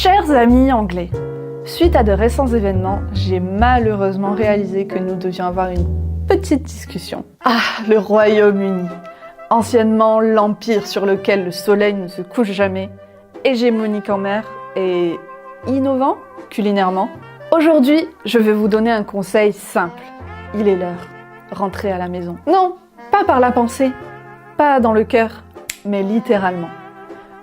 Chers amis anglais, suite à de récents événements, j'ai malheureusement réalisé que nous devions avoir une petite discussion. Ah, le Royaume-Uni, anciennement l'empire sur lequel le soleil ne se couche jamais, hégémonique en mer et innovant culinairement. Aujourd'hui, je vais vous donner un conseil simple. Il est l'heure. Rentrez à la maison. Non, pas par la pensée, pas dans le cœur, mais littéralement.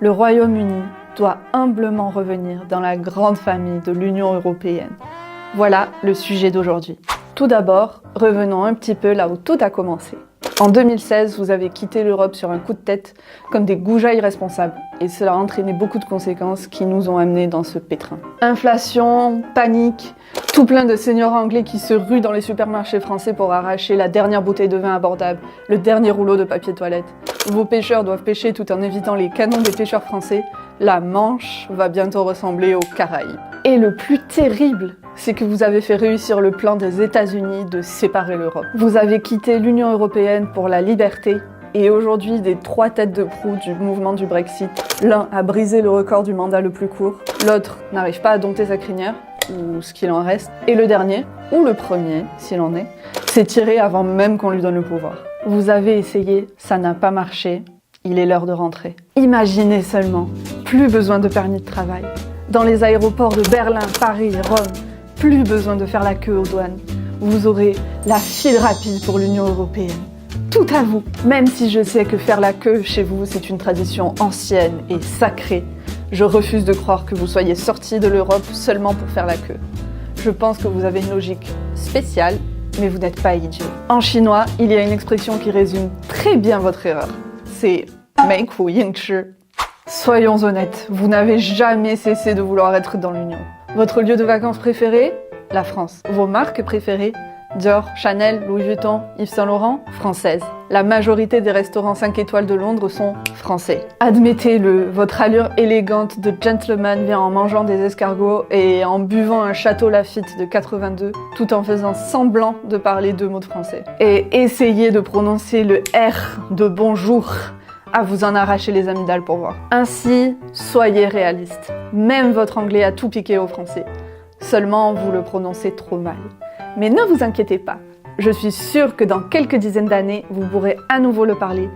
Le Royaume-Uni doit humblement revenir dans la grande famille de l'Union européenne. Voilà le sujet d'aujourd'hui. Tout d'abord, revenons un petit peu là où tout a commencé. En 2016, vous avez quitté l'Europe sur un coup de tête comme des goujats irresponsables et cela a entraîné beaucoup de conséquences qui nous ont amenés dans ce pétrin. Inflation, panique, tout plein de seniors anglais qui se ruent dans les supermarchés français pour arracher la dernière bouteille de vin abordable, le dernier rouleau de papier toilette. Vos pêcheurs doivent pêcher tout en évitant les canons des pêcheurs français. La Manche va bientôt ressembler aux Caraïbes. Et le plus terrible, c'est que vous avez fait réussir le plan des États-Unis de séparer l'Europe. Vous avez quitté l'Union européenne pour la liberté et aujourd'hui, des trois têtes de proue du mouvement du Brexit, l'un a brisé le record du mandat le plus court, l'autre n'arrive pas à dompter sa crinière, ou ce qu'il en reste, et le dernier, ou le premier, s'il en est, s'est tiré avant même qu'on lui donne le pouvoir. Vous avez essayé, ça n'a pas marché, il est l'heure de rentrer. Imaginez seulement, plus besoin de permis de travail. Dans les aéroports de Berlin, Paris, Rome, plus besoin de faire la queue aux douanes. Vous aurez la file rapide pour l'Union européenne. Tout à vous. Même si je sais que faire la queue chez vous, c'est une tradition ancienne et sacrée, je refuse de croire que vous soyez sortis de l'Europe seulement pour faire la queue. Je pense que vous avez une logique spéciale, mais vous n'êtes pas idiot. En chinois, il y a une expression qui résume très bien votre erreur. C'est « mei ku ying chi ». Soyons honnêtes, vous n'avez jamais cessé de vouloir être dans l'Union. Votre lieu de vacances préféré? La France. Vos marques préférées? Dior, Chanel, Louis Vuitton, Yves Saint Laurent? Françaises. La majorité des restaurants 5 étoiles de Londres sont français. Admettez-le, votre allure élégante de gentleman vient en mangeant des escargots et en buvant un Château Lafite de 82, tout en faisant semblant de parler 2 mots de français. Et essayez de prononcer le R de bonjour. À vous en arracher les amygdales pour voir. Ainsi, soyez réaliste. Même votre anglais a tout piqué aux Français. Seulement, vous le prononcez trop mal. Mais ne vous inquiétez pas. Je suis sûre que dans quelques dizaines d'années, vous pourrez à nouveau le parler,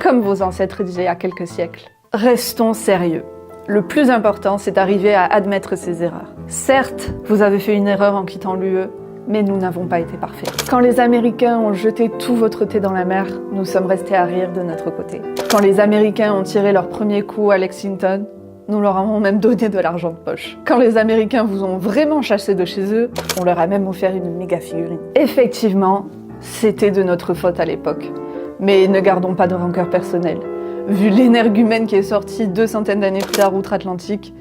comme vos ancêtres disaient il y a quelques siècles. Restons sérieux. Le plus important, c'est d'arriver à admettre ses erreurs. Certes, vous avez fait une erreur en quittant l'UE, mais nous n'avons pas été parfaits. Quand les Américains ont jeté tout votre thé dans la mer, nous sommes restés à rire de notre côté. Quand les Américains ont tiré leur premier coup à Lexington, nous leur avons même donné de l'argent de poche. Quand les Américains vous ont vraiment chassé de chez eux, on leur a même offert une méga figurine. Effectivement, c'était de notre faute à l'époque. Mais ne gardons pas de rancœur personnelle. Vu l'énergumène qui est sorti 200 d'années plus tard outre-Atlantique,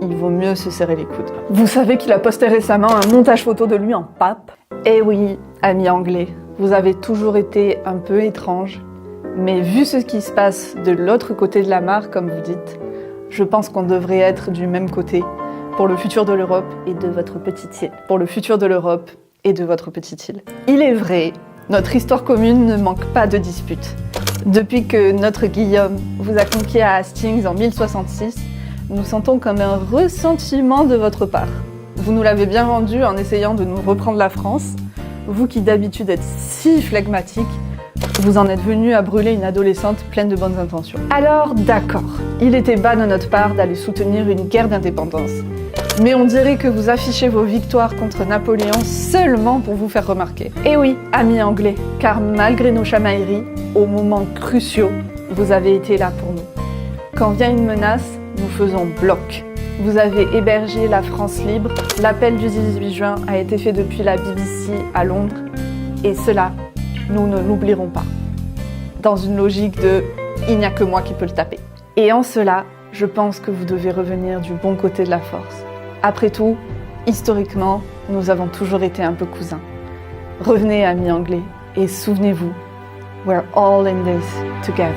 il vaut mieux se serrer les coudes. Vous savez qu'il a posté récemment un montage photo de lui en pape? Eh oui, amis anglais, vous avez toujours été un peu étrange, mais vu ce qui se passe de l'autre côté de la mare, comme vous dites, je pense qu'on devrait être du même côté pour le futur de l'Europe et de votre petite île. Pour le futur de l'Europe et de votre petite île. Il est vrai, notre histoire commune ne manque pas de disputes. Depuis que notre Guillaume vous a conquis à Hastings en 1066, nous sentons comme un ressentiment de votre part. Vous nous l'avez bien rendu en essayant de nous reprendre la France. Vous qui d'habitude êtes si flegmatique, vous en êtes venu à brûler une adolescente pleine de bonnes intentions. Alors d'accord, il était bas de notre part d'aller soutenir une guerre d'indépendance. Mais on dirait que vous affichez vos victoires contre Napoléon seulement pour vous faire remarquer. Et oui, amis anglais, car malgré nos chamailleries, aux moments cruciaux, vous avez été là pour nous. Quand vient une menace, nous faisons bloc. Vous avez hébergé la France libre. L'appel du 18 juin a été fait depuis la BBC à Londres. Et cela, nous ne l'oublierons pas. Dans une logique de « il n'y a que moi qui peux le taper ». Et en cela, je pense que vous devez revenir du bon côté de la force. Après tout, historiquement, nous avons toujours été un peu cousins. Revenez, amis anglais, et souvenez-vous, we're all in this together.